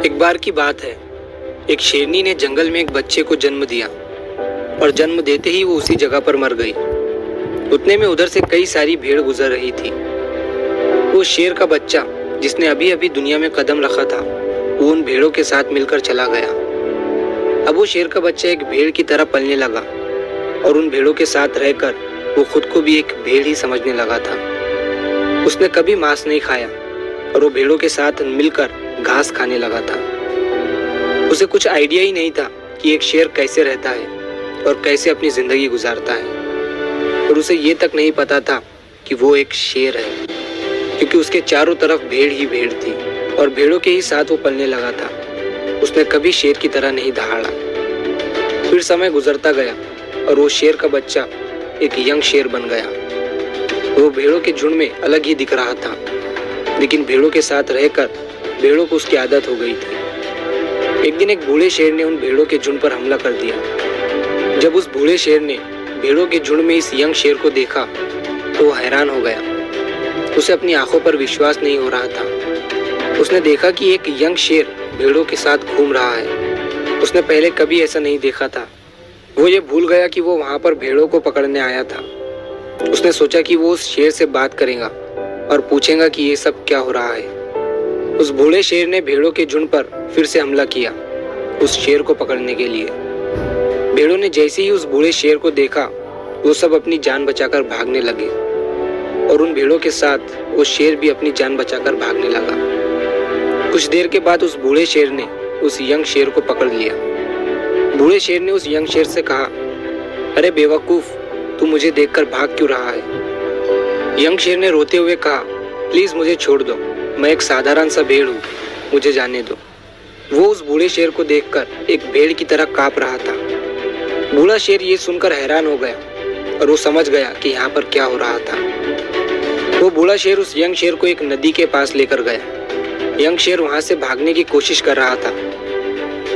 एक बार की बात है, एक शेरनी ने जंगल में एक बच्चे को जन्म दिया और जन्म देते ही वो उसी जगह पर मर गई। उतने में उधर से कई सारी भेड़ गुजर रही थी। वो शेर का बच्चा जिसने अभी अभी दुनिया में कदम रखा था, वो उन भेड़ों के साथ मिलकर चला गया। अब वो शेर का बच्चा एक भेड़ की तरह पलने लगा और उन भेड़ों के साथ रहकर वो खुद को भी एक भेड़ ही समझने लगा था। उसने कभी मांस नहीं खाया और वो भेड़ों के साथ मिलकर घास खाने लगा था। उसे कुछ आइडिया ही नहीं था कि एक शेर कैसे रहता है और कैसे अपनी जिंदगी गुजारता है, और उसे ये तक नहीं पता था कि वो एक शेर है, क्योंकि उसके चारों तरफ भेड़ ही भेड़ थी और भेड़ों के ही साथ वो पलने लगा था। उसने कभी शेर की तरह नहीं दहाड़ा। फिर समय गुजरता गया और वो शेर का बच्चा एक यंग शेर बन गया। वो भेड़ों के झुंड में अलग ही दिख रहा था, लेकिन भेड़ों के साथ रहकर भेड़ों को उसकी आदत हो गई थी। एक दिन एक बूढ़े शेर ने उन भेड़ों के झुंड पर हमला कर दिया। जब उस बूढ़े शेर ने भेड़ों के झुंड में इस यंग शेर को देखा तो वो हैरान हो गया। उसे अपनी आंखों पर विश्वास नहीं हो रहा था। उसने देखा कि एक यंग शेर भेड़ों के साथ घूम रहा है। उसने पहले कभी ऐसा नहीं देखा था। वो ये भूल गया कि वो वहां पर भेड़ों को पकड़ने आया था। उसने सोचा कि वो उस शेर से बात करेगा और पूछेगा कि ये सब क्या हो रहा है। उस बूढ़े शेर ने भेड़ों के झुंड पर फिर से हमला किया उस शेर को पकड़ने के लिए। भेड़ों ने जैसे ही उस बूढ़े शेर को देखा, वो सब अपनी जान बचाकर भागने लगे और उन भेड़ों के साथ वो शेर भी अपनी जान बचाकर भागने लगा। कुछ देर के बाद उस बूढ़े शेर ने उस यंग शेर को पकड़ लिया। बूढ़े शेर ने उस यंग शेर से कहा, अरे बेवकूफ, तू मुझे देखकर भाग क्यों रहा है? यंग शेर ने रोते हुए कहा, प्लीज मुझे छोड़ दो, मैं एक साधारण सा भेड़ हूँ, मुझे जाने दो। वो उस बूढ़े शेर को देखकर एक भेड़ की तरह कांप रहा था। बूढ़ा शेर ये सुनकर हैरान हो गया और वो समझ गया कि यहाँ पर क्या हो रहा था। वो बूढ़ा शेर उस यंग शेर को एक नदी के पास लेकर गया। यंग शेर वहां से भागने की कोशिश कर रहा था,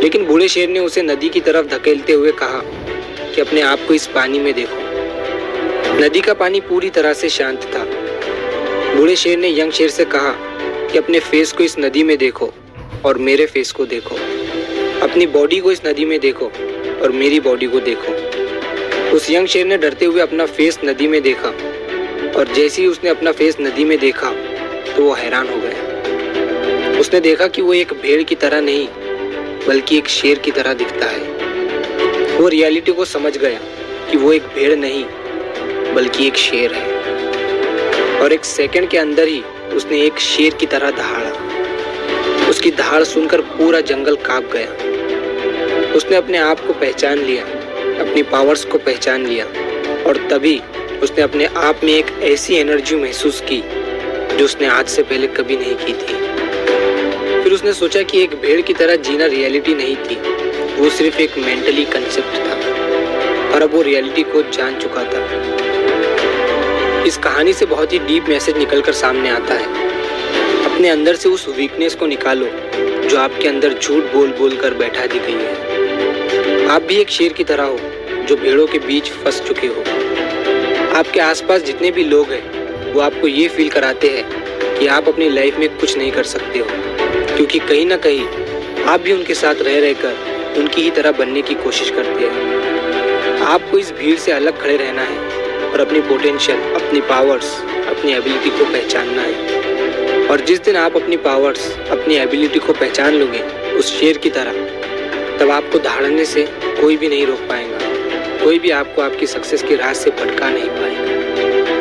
लेकिन बूढ़े शेर ने उसे नदी की तरफ धकेलते हुए कहा कि अपने आप को इस पानी में देखो। नदी का पानी पूरी तरह से शांत था। बूढ़े शेर ने यंग शेर से कहा कि अपने फेस को इस नदी में देखो और मेरे फेस को देखो। अपनी बॉडी को इस नदी में देखो और मेरी बॉडी को देखो। उस यंग शेर ने डरते हुए अपना फेस नदी में देखा और जैसे ही उसने अपना फेस नदी में देखा तो वो हैरान हो गया। उसने देखा कि वो एक भेड़ की तरह नहीं बल्कि एक शेर की तरह दिखता है। वो रियलिटी को समझ गया कि वो एक भेड़ नहीं बल्कि एक शेर है, और एक सेकंड के अंदर ही उसने एक शेर की तरह दहाड़ा। उसकी दहाड़ सुनकर पूरा जंगल कांप गया। उसने अपने आप को पहचान लिया, अपनी पावर्स को पहचान लिया, और तभी उसने अपने आप में एक ऐसी एनर्जी महसूस की जो उसने आज से पहले कभी नहीं की थी। फिर उसने सोचा कि एक भेड़ की तरह जीना रियलिटी नहीं थी, वो सिर्फ एक मेंटली कंसेप्ट था, और अब वो रियलिटी को जान चुका था। इस कहानी से बहुत ही डीप मैसेज निकलकर सामने आता है। अपने अंदर से उस वीकनेस को निकालो जो आपके अंदर झूठ बोल बोल कर बैठा दी गई है। आप भी एक शेर की तरह हो जो भेड़ों के बीच फंस चुके हो। आपके आसपास जितने भी लोग हैं वो आपको ये फील कराते हैं कि आप अपनी लाइफ में कुछ नहीं कर सकते हो, क्योंकि कहीं ना कहीं आप भी उनके साथ रह रहकर उनकी ही तरह बनने की कोशिश करते हैं। आपको इस भीड़ से अलग खड़े रहना है और अपनी पोटेंशियल, अपनी पावर्स, अपनी एबिलिटी को पहचानना है। और जिस दिन आप अपनी पावर्स, अपनी एबिलिटी को पहचान लोगे उस शेर की तरह, तब आपको दहाड़ने से कोई भी नहीं रोक पाएगा। कोई भी आपको आपकी सक्सेस के राह से भटका नहीं पाएगा।